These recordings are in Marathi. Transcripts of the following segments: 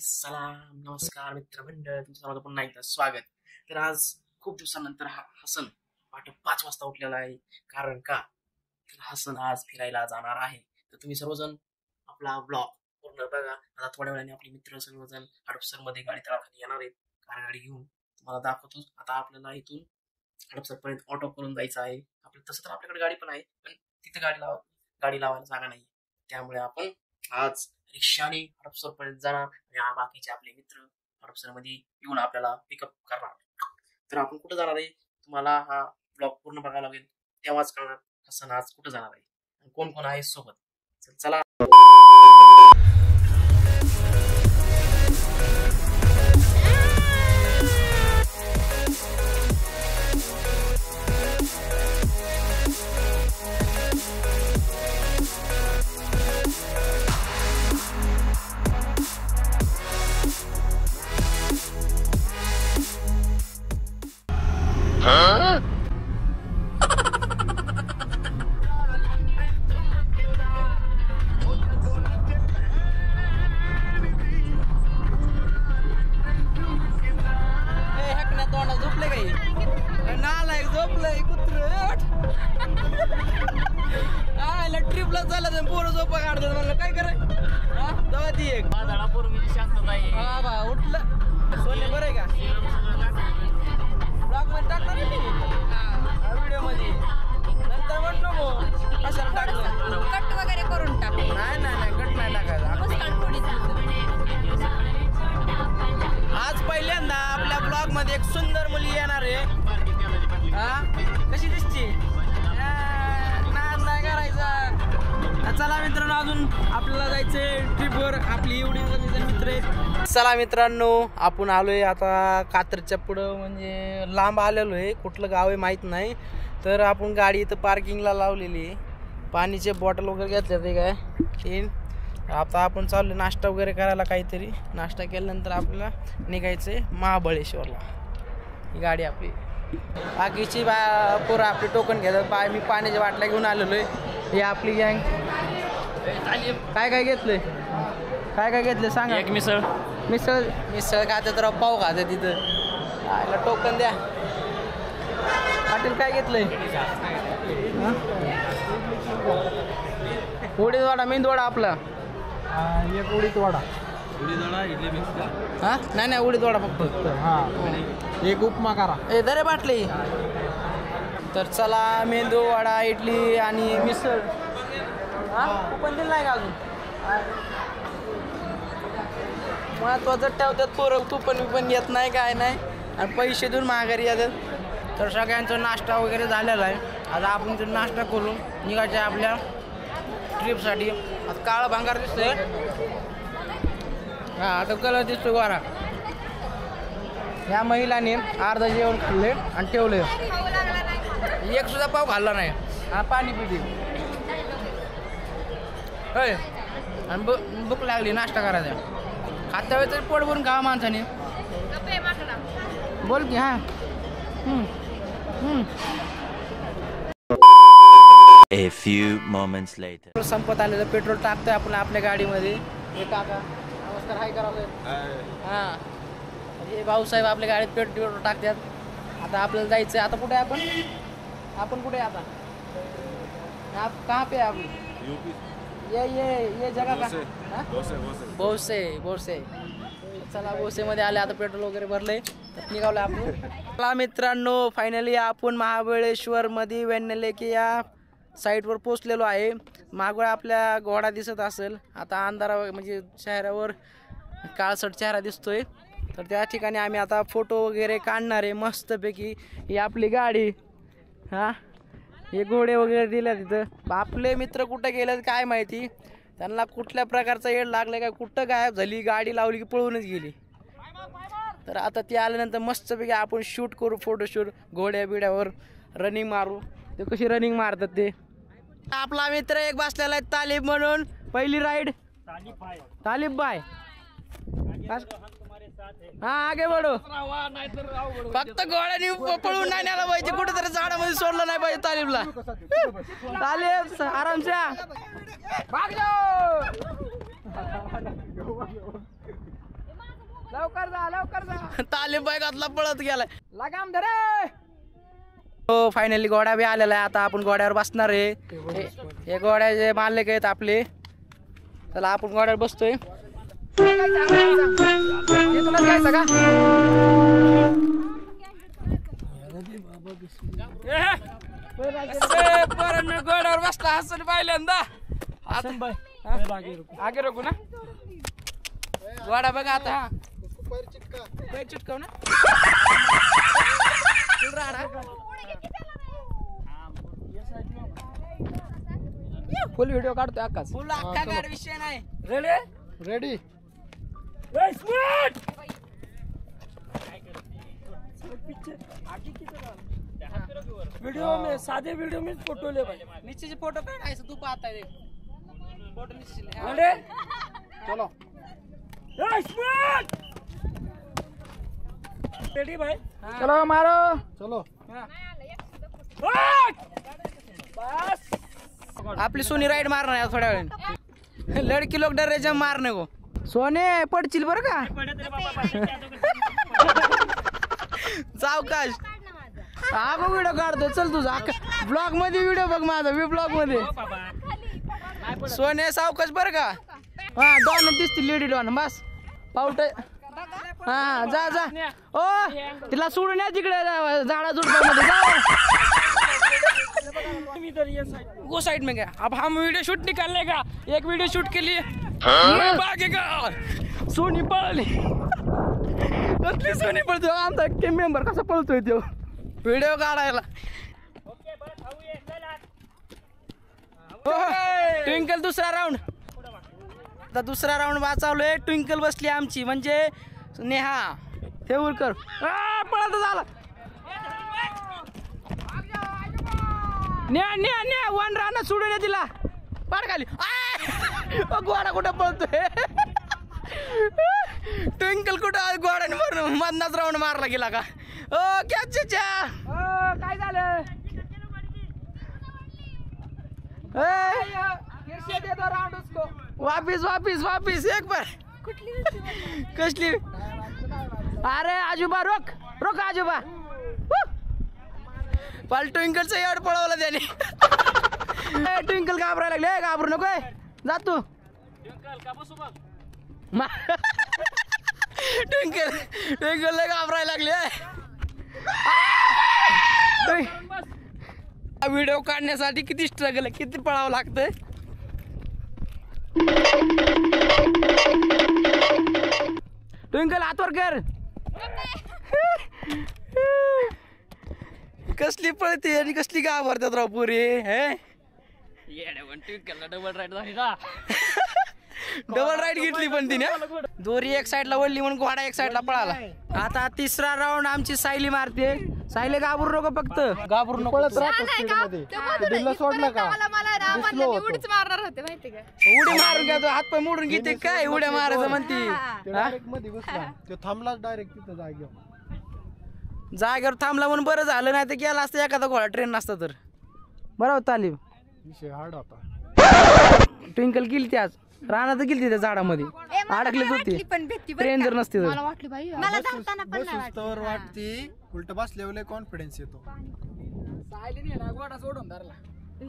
सलाम नमस्कार मित्रमंडळ, तुमचं पुन्हा एकदा स्वागत. तर आज खूप दिवसानंतर हसन पहाटे 5 वाजता उठलेला आहे. कारण का तर हसन आज फिरायला जाणार आहे. तर तुम्ही सर्वजण आपला ब्लॉग पूर्ण बघा. आता थोड्या वेळाने आपले मित्र सर्वजण हडपसर मध्ये गाडी तळाखाली येणार आहेत. गाडी घेऊन तुम्हाला दाखवतो. आता आपल्याला इथून हडपसर पर्यंत ऑटो करून जायचं आहे. तसं तर आपल्याकडे गाडी पण आहे, पण तिथे गाडी लावायला जागा नाही. त्यामुळे आपण आज रिक्षाने हडपसर पर्यंत जाणार आणि बाकीचे आपले मित्र हडपसर मध्ये येऊन आपल्याला पिकअप करणार. तर आपण कुठे जाणार आहे तुम्हाला हा ब्लॉग पूर्ण बघायला लागेल, तेव्हाच कळणार हसन आज कुठे जाणार आहे आणि कोण कोण आहे सोबत. चला ट्रिपला चालत पोरं झोपा काढतात. म्हणलं काय करायचं ती एक शांतता आहे. हा बा उठलं सोने बरं आहे का ब्लॉग मध्ये टाकणार व्हिडिओ मध्ये नंतर म्हण नको कशाला टाकलं कट वगैरे करून टाक. नाही कट नाही टाकायचं. आज पहिल्यांदा आपल्या ब्लॉग मध्ये एक सुंदर मुलगी येणार आहे. हा कशी दिसते नाद नाही करायचा. चला मित्रांनो, अजून आपल्याला जायचंय ट्रिपवर. आपली एवढी मित्र आहेत. चला मित्रांनो, आपण आलोय आता कात्रच्या पुढं, म्हणजे लांब आलेलो आहे. कुठलं गाव आहे माहीत नाही. तर आपण गाडी इथं पार्किंगला लावलेली आहे. पाणीचे बॉटल वगैरे घेतले ते काय तीन. आता आपण चाललो नाश्ता वगैरे करायला काहीतरी. नाश्ता केल्यानंतर आपल्याला निघायचंय महाबळेश्वरला. ही गाडी आपली. बाकीची पोरं आपली टोकन घेतात. मी पाण्याच्या बाटल्या घेऊन आलेलो आहे. ही आपली गँग. काय घेतलंय काय घेतलं सांगा. एक मिसळ खाते तर पाव खाते तिथं. आयला टोकन द्या. पाटील काय घेतलंय. उडीद वडा मेंदू वडा आपला. एक उडीद वडा इडली मिक्स. हा नाही उडीद वडा फक्त. हा एक उपमा करा. दरे बाटली. तर चला मेंदू वडा इडली आणि मिसळ. हा पण दिलं नाही का अजून. महत्वाचं ठेवतात पोरं. पण येत नाही काय नाही आणि पैसे देऊन माघारी येतात. तर सगळ्यांचा नाश्ता वगैरे झालेला आहे. आता आपण तो नाश्ता करून निघायचं आपल्या ट्रिपसाठी. आता काळा भांगार दिसतोय. हा आता कलर दिसतोय गोरा. या महिलाने अर्धा जेवण खाल्ले आणि ठेवले. एक सुद्धा पाव खाल्ला नाही. हा पाणी पिली होय. आणि भूक लागली नाश्ता करायचा. खाता वेळ तरी पोट भरून खावा माणसाने. बोल की. हा A few moments later. संपत आलेलं पेट्रोल टाकतोय आपण आपल्या गाडीमध्ये. हे काका नमस्कार. हाय करावं. हा हे भाऊसाहेब आपल्या गाडीत पेट्रोल टाकतात. आता आपल्याला जायचं आहे. आता कुठे आहे आपण कुठे आहे आता. आप कहाँ पे आप. ये जगह का बोरसे. चला बोरसे मध्ये आले. आता पेट्रोल वगैरे भरले तर निघालो आपण. चला मित्रांनो, फायनली आपण महाबळेश्वर मध्ये वेण्णले की या साईटवर पोचलेलो आहे. मागं आपल्या घोडा दिसत असेल. आता अंधारा म्हणजे चेहऱ्यावर काळसट चेहरा दिसतोय. तर त्या ठिकाणी आम्ही आता फोटो वगैरे काढणार आहे मस्तपैकी. ही आपली गाडी. हा हे घोडे वगैरे दिले तिथं. आपले मित्र कुठं गेले काय माहिती. त्यांना कुठल्या प्रकारचा येड लागलं काय, कुठं गायब झाली. गाडी लावली की पळूनच गेली. तर आता ती आल्यानंतर मस्तपैकी आपण शूट करू. फोटोशूट घोड्या बिड्यावर रनिंग मारू. ते कशी रनिंग मारतात ते. आपला मित्र एक बसलेला आहे तालिब म्हणून. पहिली राईड तालिब बाय. हा आगे बढो. फक्त गोळ्याने पळून नाही न्यायला पाहिजे. कुठेतरी झाडामध्ये सोडलं नाही पाहिजे तालिबला. तालिब आरामसे लवकर जा तालीम बाय घातला पळत गेलाय लगाम धरे. हो फायनली घोडा बी आलेला आहे. आता आपण घोड्यावर बसणार आहे. हे घोड्याचे मालक आहेत आपले. चला आपण घोड्यावर बसतोय. तुला घ्यायचं का घोड्यावर बसला हसून पहिल्यांदा आगे रोकू ना घोडा बघा आता. हा चिटकव ना फुल व्हिडिओ काढतोय आकाश. फुल अख्खा गाड विषय नाही. रेडी वीडियो में सादे वीडियो में फोटो ले भाई. नीचे से फोटो काढायचं तू पाहता है फोटो नीचे चलो रेडी भाई. चलो मारो चलो. बस आपली सोनी राईड मारणार आहे थोड्या वेळ. लड़की लोग डर रहे जब मारने को. सोने पडचिल बर का सावकाश. हा बघ व्हिडिओ काढतो चल तुझा ब्लॉग मध्ये व्हिडिओ बघ माझा ब्लॉग मध्ये. सोने सावकाश बर का. हा डॉन दिसतील लेडी डॉन बस पाऊट. हा जा जा ओ तिला सोडून या तिकडे झाडा झुडपामध्ये जा. वो साइड में गया. अब हम वीडियो शूट निकालने का. एक वीडियो शूट के लिए भागेगा. सोनी पळली कसली सोनी पळतो आमचा टीम मेंबर कसा पळतोय तो व्हिडिओ काढायला. ट्विंकल दुसरा राऊंड. आता दुसरा राऊंड वाचवलोय. ट्विंकल बसली आमची म्हणजे नेहा तेऊरकर. पळत झाला न्या वन रान सोडून ये तिला पाड खाली. घोडा कुठं पळतोय. ट्विंकल कुठं घोड्याने मारून मधनाच राऊंड मारला गेला का. ओ कॅचच्या काय झालं. वापिस वापिस वापिस एक बार कसली. अरे आजोबा रोक रोक आजोबा. पाल ट्विंकलचं याड पळवलं त्याने. ट्विंकल घाबरायला लागले. घाबरू नको जा तू. ट्विंकल ट्विंकल घाबरायला लागले. व्हिडिओ काढण्यासाठी किती स्ट्रगल किती पळावं लागतंय. ट्विंकल हातवर कर. कसली पळते आणि कसली घाबरतात राव पुरी. हे ट्विंकलला डबल राईड झाली ना. डबल राईड घेतली पण तिने. दोरी एक साइडला वळली म्हणून घोडा एक साइडला पळाला. आता तिसरा राऊंड आमची सायली मारते. सायली घाबरू नको फक्त घाबरू नको. पळत राहतो स्पीड मध्ये. दिल्ला सोडला का उडी मारून घ्या. हात पाय मोडून घेते काय उड्या मारायचं म्हणते. डायरेक्ट मध्ये बसला तो थांबला डायरेक्ट तिथं जागेवर थांबला म्हणून बरं झालं. नाही तर गेला असतं एखादा घोडा ट्रेन नसता तर. बरोबर तालीम विषय हार्ड होता. ट्विंकल गेली ती आज रानात गेली त्या झाडामध्ये अडकलीच होती. ट्रेन जर नसते तर वाटती उलट बसल्यावर कॉन्फिडन्स येतो.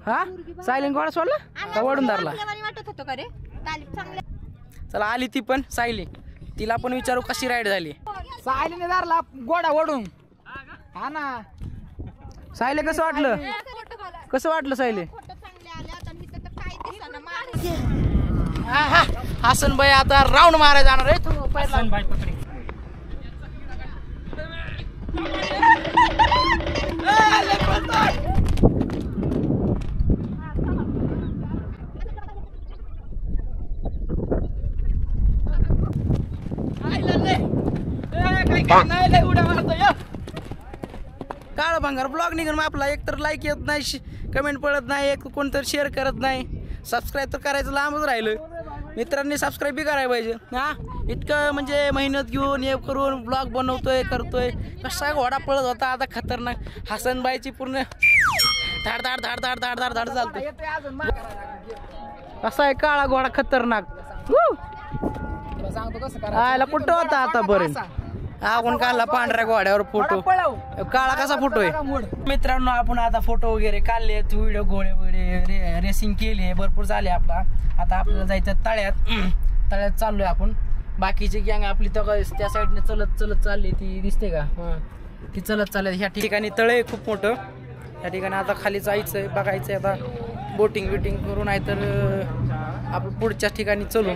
हा सायलेंट घोडा सोडला का ओढून धरला. चला आली ती पण सायली. तिला पण विचारू कशी राईड झाली. सायलीने धरला घोडा ओढून. हा ना सायले कसं वाटलं. कसं वाटलं सायले. हसन भाई आता राऊंड मारायला जाणार आहे. हसन भाई पकडे. काळ भांगार ब्लॉग निघून आपला एक तर लाईक येत नाही कमेंट पडत नाही एक कोणतरी शेअर करत नाही सबस्क्राईब तर करायचं लांबच राहिलं. मित्रांनी सबस्क्राईब बी करायला पाहिजे. हा इतकं म्हणजे मेहनत घेऊन हे करून ब्लॉग बनवतोय करतोय. कसा घोडा पळत होता आता खतरनाक. हसनबाईची पूर्ण धाड धाड धाड धाड धाड धाड धाड चालते. कसा आहे काळा घोडा खतरनाक. आयला कुठं होता आतापर्यंत आपण काढला पांढऱ्या घोड्यावर फोटो काळा कसा फोटो आहे मित्रांनो आपण आता फोटो वगैरे काढले व्हिडिओ घोडे वगैरे रेसिंग केली भरपूर झाले आपला आता आपल्याला जायचं तळ्यात चाललोय आपण बाकीची गँग आपली तर त्या साईडने चलत चालली ती दिसते का ती चलत चालली ह्या ठिकाणी तळे खूप मोठं त्या ठिकाणी आता खाली जायचंय बघायचंय आता बोटिंग करून आहे तर आपण पुढच्या ठिकाणी चलू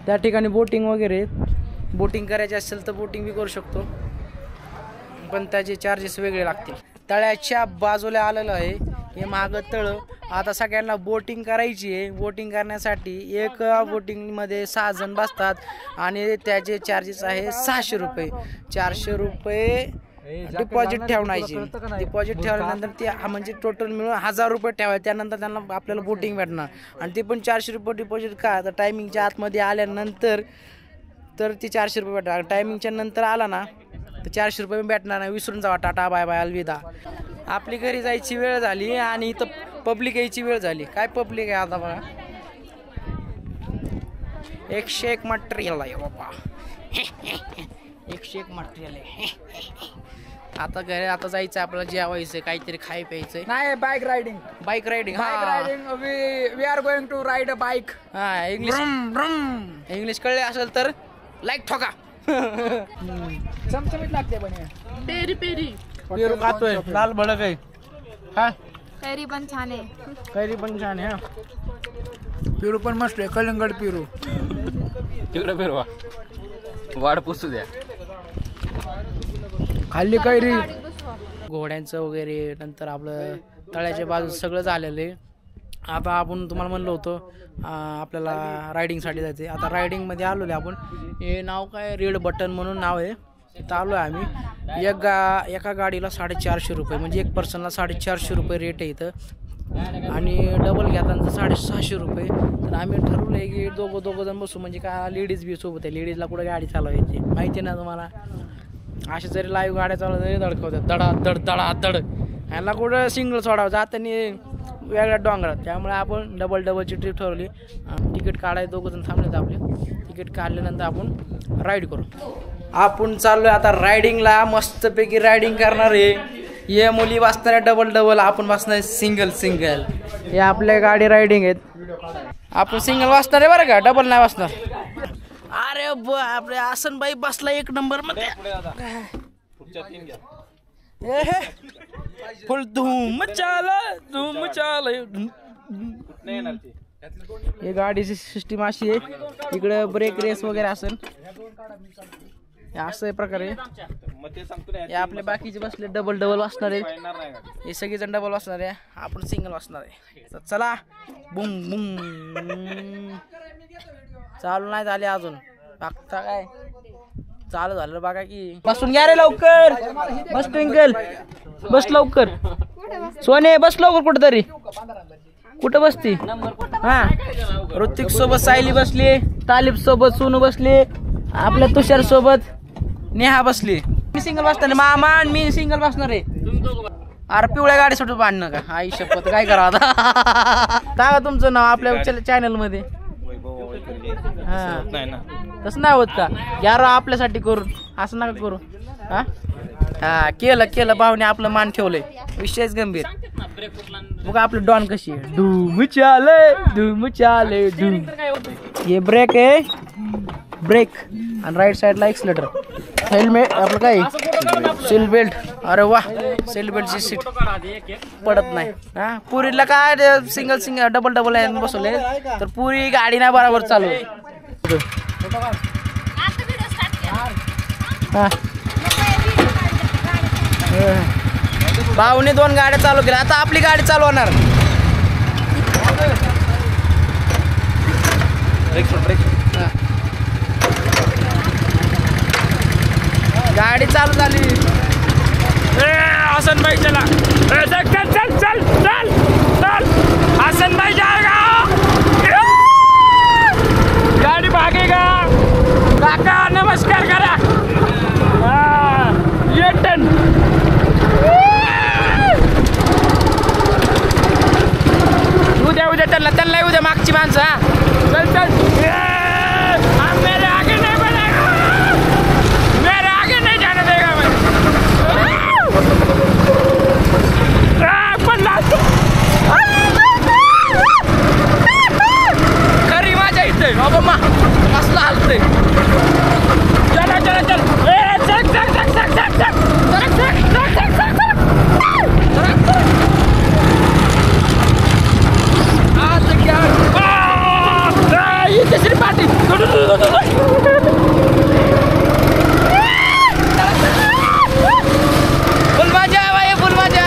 त्या ठिकाणी बोटिंग वगैरे बोटिंग करायची असेल तर बोटिंग बी करू शकतो पण त्याचे चार्जेस वेगळे लागतील तळ्याच्या बाजूला आलेलं आहे हे मागं तळं आता सगळ्यांना बोटिंग करायची आहे बोटिंग करण्यासाठी एक बोटिंगमध्ये 6 जण बसतात आणि त्याचे चार्जेस आहे 600 रुपये 400 रुपये डिपॉझिट ठेवण्याची डिपॉझिट ठेवल्यानंतर ते म्हणजे टोटल मिळून 1000 रुपये ठेवायचे त्यानंतर त्यांना आपल्याला बोटिंग भेटणार आणि ते पण 400 रुपये डिपॉझिट का तर टायमिंगच्या आतमध्ये आल्यानंतर तर ते 400 रुपये भेटणार टायमिंगच्या नंतर आला ना तर 400 रुपये भेटणार नाही विसरून जावा टाटा बाय बाय अलविदा आपली घरी जायची वेळ झाली आणि इथं पब्लिक यायची वेळ झाली काय पब्लिक आहे आता बघा 101 मटेरियल आहे बाबा 101 मटेरियल आहे आता घरी आता जायचं आपल्याला जेवायचं काहीतरी खाय प्यायचंय नाही bike riding we are going to ride a bike हा इंग्लिश कळले असेल तर लाईक ठोका चमचमीत लागते पण पेरू खातोय लाल भडक आहे हा कैरी पण छान आहे कैरी पण छान आहे पेरू पण मस्त आहे कलिंगड पेरू तिकडे फिरवा वाढ पुसू द्या खाल्ली कैरी घोड्यांचं वगैरे नंतर आपलं तळ्याच्या बाजू सगळं झालेलं आहे आता आपण तुम्हाला म्हणलं होतं आपल्याला रायडिंगसाठी जायचं आता रायडिंगमध्ये आलो आहे आपण हे नाव काय रेड बटन म्हणून नाव आहे इथं आलो आहे आम्ही एका गाडीला 450 रुपये म्हणजे एक पर्सनला 450 रुपये रेट आहे इथं आणि डबल घेताना 650 रुपये तर आम्ही ठरवलं आहे की दोघं जण बसू म्हणजे का लेडीज बी सोबत आहे लेडीजला कुठं गाडी चालवायची माहिती ना तुम्हाला अशा जरी लाईव्ह गाड्या चालवत तरी धडकवतात धड ह्याला कुठं सिंगल सोडावं जाताना वेगळ्या डोंगरात त्यामुळे आपण डबलची ट्रिप ठरवली तिकीट काढायला दोघं जण थांबलेत आपले तिकीट काढल्यानंतर आपण राईड करू आपण चाललोय आता रायडिंगला मस्तपैकी रायडिंग करणार आहे हे मुली बसणार डबल आपण बसणार सिंगल हे आपल्या गाडी रायडिंग आहेत आपण सिंगल बसणार आहे बरं का डबल नाही बसणार अरे बापरे आसनबाई बसला 1 नंबर मध्ये फुल धूम चाल हे गाडीची सिस्टीम अशी आहे इकडे ब्रेक रेस वगैरे असेल असं प्रकारे हे आपले बाकीचे बसले डबल बसणार आहे हे सगळेजण डबल बसणार आहे आपण सिंगल बसणार आहे तर चला बुम बुम चालू नाही झाले अजून बघता काय चालू झालं बघा की बसून घ्या रे लवकर बस ट्विंकल बस लवकर सोने बस लवकर कुठेतरी कुठं बसती हा ऋतिक सोबत सायली बसली तालिब सोबत सोनू बसली आपल्या तुषार सोबत नेहा बसली मी सिंगल बसणार मामा आणि मी सिंगल बसणार आहे अरे पिवळ्या गाडी सुटून बांधणं का आई शपथ काय करा आता काय तुमचं नाव आपल्या चॅनल मध्ये तसं नाही होत का यार आपल्यासाठी करून असं नका करू हा केलं भावने आपलं मान ठेवलंय विषयच गंभीर बघा आपलं डॉन कशी आहे धूम चाले हे ब्रेक आहे ब्रेक आणि राईट साईडला एक्सलेटर हेल्मेट आपलं काय सीट बेल्ट अरे वा सीट बेल्टची सीट पडत नाही हा पुरीला काय सिंगल डबल बसवले तर पुरी गाडी नाही बरोबर चालू भाऊने 2 गाड्या चालू केल्या आता आपली गाडी चालू होणार गाडी चालू झाली हसन भाई चला चल हसन भाई जाएगा गाड़ी भागेगा काका नमस्कार करा ये टन उद्या त्यांना उद्या मागची माणसं चल चल अब मेरे आगे नहीं बढ़ेगा, मेरे आगे नहीं जाने देगा मैं। खरी माझ्या इथे बाबा मा कसला हलतंय. चला चला चल चल चल चल चल चल चल तिसरी पार्टी फुल मजा भाई फुल मजा.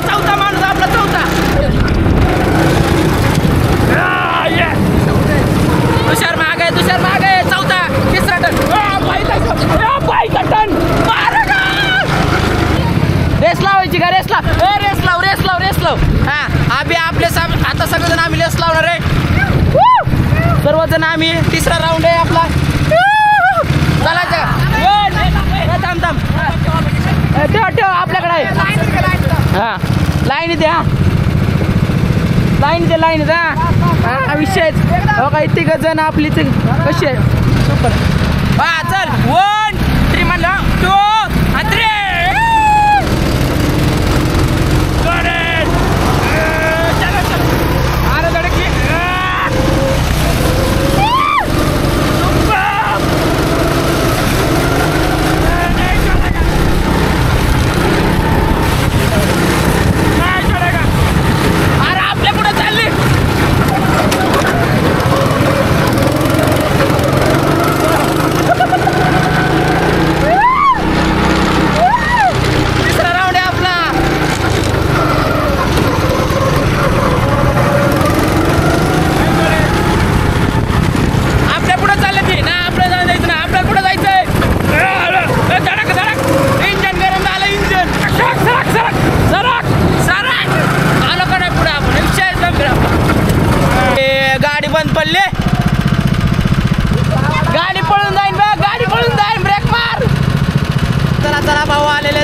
चौथा माणूस आपला चौथा. तुषार मागे चौथा तिसरा टन टन रेस लावायची का रेस लाव. हा आम्ही आपले आता सगळेजण आम्ही रेस लावणार आहे सर्वजण. आम्ही तिसरा राऊंड आहे आपला. चालायचं थांब ठेव आपल्याकडे आहे. हा लाईन द्या लाईन हा विषय हो का. इथे जण आपली कशी आहे सुपर. हा चल 1 3 म्हणलं 2 3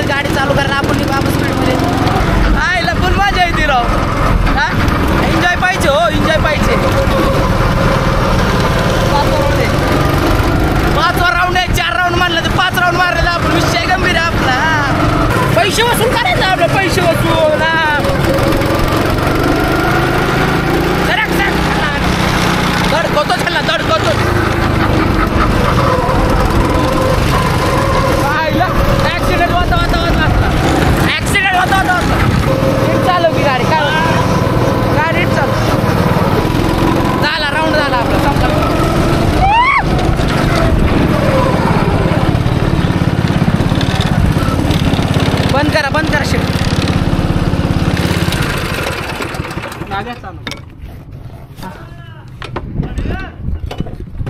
गाडी चालू करा आपण वापस स्पीडमध्ये. आईला पण मजा येते राव. हा एन्जॉय पाहिजे हो एन्जॉय पाहिजे. 5वा राऊंड आहे. 4 राऊंड मारले तर 5 राऊंड मारलेला आपण. विषय गंभीर आहे आपला. पैसे वसूल करायचं आपलं पैसे वसूल. धडकवतो ऍक्सिडेंट होता चालू की गाडी काय गाडी चालू झाला राऊंड झाला आपला संपला. बंद करा शिट.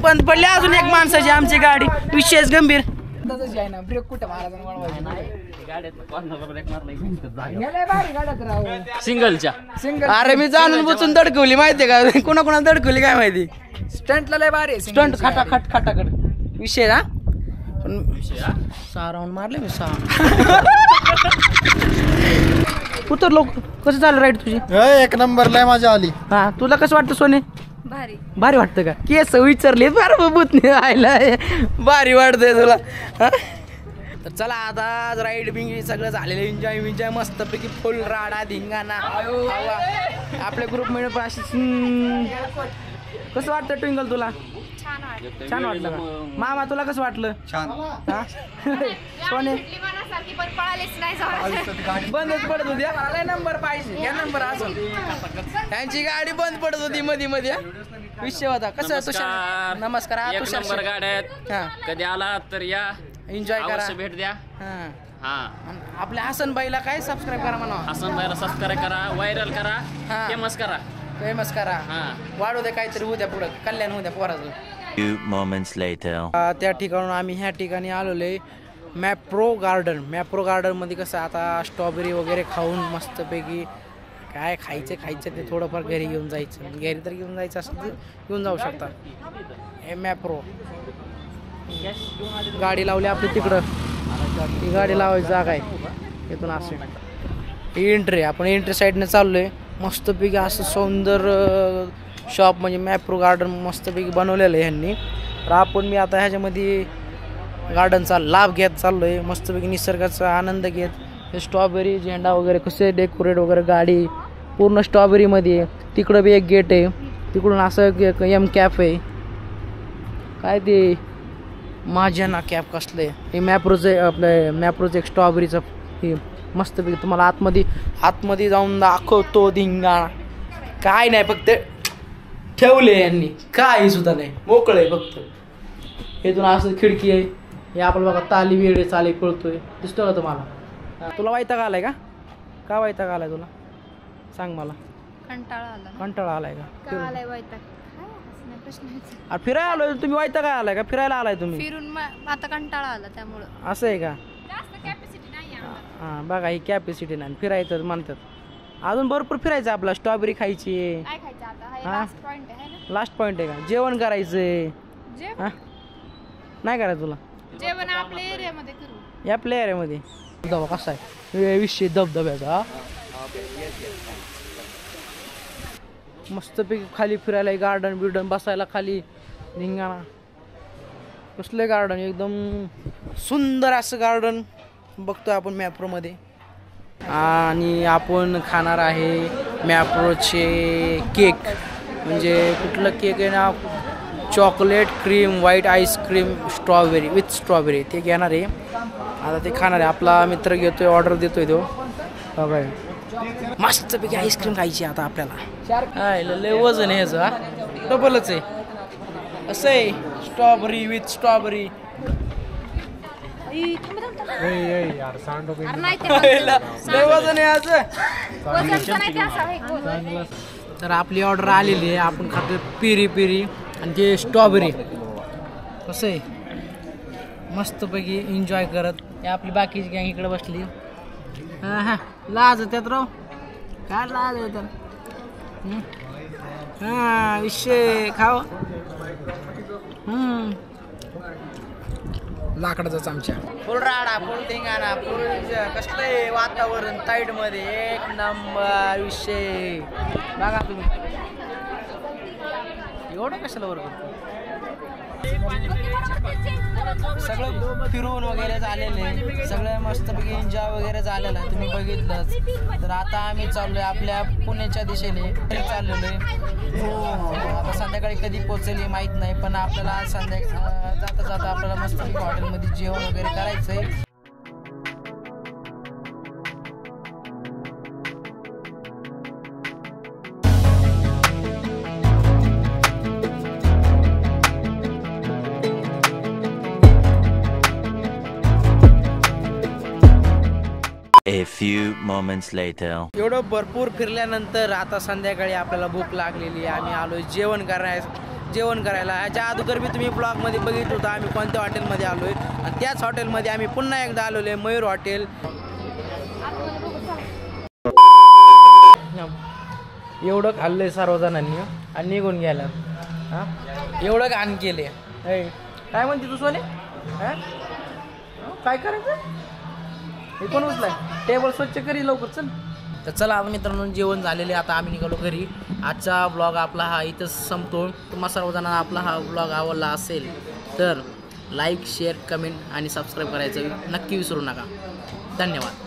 बंद पडली अजून एक माणसाची आमची गाडी. विशेष गंभीर. ब्रेक कुठे मारायचा सिंगलच्या. अरे मी जाणून बुचून दडकवली माहितीये का. कोणा दडकवली काय माहिती. स्टंटला लय भारी स्टंट खटाखट विषय ना. पण 6 राऊंड मारले मी 6. उतरलो. कसं झालं राईड तुझी. 1 नंबरला मजा आली. हा तुला कसं वाटतं सोने. भारी वाटतं का. केस विचारले बरं बुतने आयला भारी वाटतंय तुला. तर चला आता राईड बिंग सगळं झालेलं. एन्जॉय मस्तपैकी फुल राडा धिंगाणा. आपल्या ग्रुप मिळून पण अशी कसं वाटतं ट्विंकल तुला. छान वाटलं का मामा. तुला कसं वाटलं. छान. सोने बंदच पडत होती. मला नंबर पाहिजे. या नंबर अजून त्यांची गाडी बंद पडत होती मध्ये विषय होता. कसं तुषार नमस्कार. नंबर गाड्या आहेत. कधी आला तर या एन्जॉय करा भेट द्या. हा आपल्या हसन बाईला काय सबस्क्राईब करा म्हणा. हसन बाईला सबस्क्राईब करा. व्हायरल करा. फेमस करा. वाढू दे काहीतरी उद्या पुढं कल्याण होऊ द्या पोराचं. Few moments later. त्या ठिकाणून आम्ही ह्या ठिकाणी आलेलो आहे मॅप्रो गार्डन मध्ये कसं आता स्ट्रॉबेरी वगैरे खाऊन मस्तपैकी काय खायचं ते थोडंफार घरी घेऊन जायचं. घरी तर घेऊन जायचं असेल तर घेऊन जाऊ शकता. हे मॅप्रो गाडी लावली आपली तिकडं. ही गाडी लावायची जागा आहे. इथून असं ही एंट्री. आपण एंट्री साईडने चाललोय. मस्तपैकी असं सौंदर्य शॉप म्हणजे मॅप्रो गार्डन मस्तपैकी बनवलेलं आहे ह्यांनी. तर मी आता ह्याच्यामध्ये गार्डनचा लाभ घेत चाललोय. मस्तपैकी निसर्गाचा आनंद घेत. हे स्ट्रॉबेरी झेंडा वगैरे कसे डेकोरेट वगैरे गाडी पूर्ण स्ट्रॉबेरीमध्ये. तिकडं बी एक गेट आहे. तिकडून असं एक एम कॅफ आहे. काय ते माझ्या कॅप कसलं आहे. हे मॅप्रोचं एक स्ट्रॉबेरीचं हे मस्तपैकी तुम्हाला आतमध्ये जाऊन दाखवतो. धिंगाणा काय नाही, फक्त ठेवले यांनी, काही सुद्धा नाही, मोकळं आहे फक्त. इथून असं खिडकी आहे. हे आपलं बघा ताली वेळे चाली पळतोय, दिसतो का तुम्हाला? तुला वैताग आलाय का वैताग आलाय तुला? सांग मला. कंटाळा आलाय का? अरे फिरायला आलोय. तुम्ही वैताग आलाय का? फिरायला आलाय तुम्ही? फिरून आता कंटाळा आला त्यामुळं. असं आहे का? हां बघा, ही कॅपॅसिटी नाही, फिरायचं म्हणतात. अजून भरपूर फिरायचं आपला. स्ट्रॉबेरी खायची. लास्ट पॉइंट आहे का? जेवण करायचंय. नाही करायचं तुला? जेवण आपल्या एरियामध्ये करू. आपल्या एरियामध्ये धबधबा कसा आहे? विषय धबधब्याचा मस्तपैकी खाली फिरायला गार्डन बिर्डन बसायला खाली धिंगाणा. कसलं गार्डन एकदम सुंदर असं गार्डन बघतोय आपण मॅप्रोमध्ये. आणि आपण खाणार आहे मॅप्रोचे केक. म्हणजे कुठलं केक आहे ना, chocolate cream white ice cream strawberry with strawberry ते घेणार आहे. आता ते खाणार आहे. आपला मित्र घेतोय, ऑर्डर देतोय तो. बघा मस्तपैकी आईस्क्रीम खायची आता आपल्याला. लय वजन आहे ह्याचं, डबलच आहे. असं आहे स्ट्रॉबेरी विथ स्ट्रॉबेरी. लय वजन आहे ह्याचं. तर आपली ऑर्डर आलेली आहे. आपण खातो पिरी आणि ते स्ट्रॉबेरी. कसं आहे मस्तपैकी एन्जॉय करत. हे आपली बाकीची गँग इकडे बसली. हां लाज त्यात राव, काय लाज आहे तर. हां विषय खाव. लाकडाचा चमचा. फुल राडा, फुल धिंगाणा, फुल कसलं आहे वातावरण ताईडमध्ये. एक नंबर विषय. बघा तुम्ही एवढं कशाला बरोबर. सगळं फिरून वगैरे झालेले, सगळं मस्तपैकी एन्जॉय वगैरे झालेलं आहे, तुम्ही बघितलंच. तर आता आम्ही चाललोय आपल्या पुण्याच्या दिशेने चाललेलो आहे. आता संध्याकाळी कधी पोहोचेल माहीत नाही, पण आपल्याला जाता जाता आपल्याला मस्तपैकी हॉटेलमध्ये जेवण वगैरे करायचं आहे. A few moments later. एवढं भरपूर फिरल्यानंतर आता संध्याकाळी आपल्याला भूक लागलेली आहे. आम्ही आलोय जेवण करायला. ह्याच्या अगोदर मी तुम्ही ब्लॉगमध्ये बघितलं होतं आम्ही कोणत्या हॉटेलमध्ये आलोय. आणि त्याच हॉटेलमध्ये आम्ही पुन्हा एकदा आलेलो आहे, मयूर हॉटेल. एवढं खाल्लंय सर्वजणांनी आणि निघून गेला. हां एवढं घाण केले. काय म्हणते तू सोने? काय करायचं? हे कोण उचलाय? टेबल स्वच्छ करी लवकर चल. तर चला आता मित्रांनो जेवण झालेले. आता आम्ही निघालो घरी. आजचा ब्लॉग आपला हा इथंच संपतो. तुम्हा सर्वजणांना आपला हा ब्लॉग आवडला असेल तर लाईक शेअर कमेंट आणि सबस्क्राईब करायचं नक्की विसरू नका. धन्यवाद.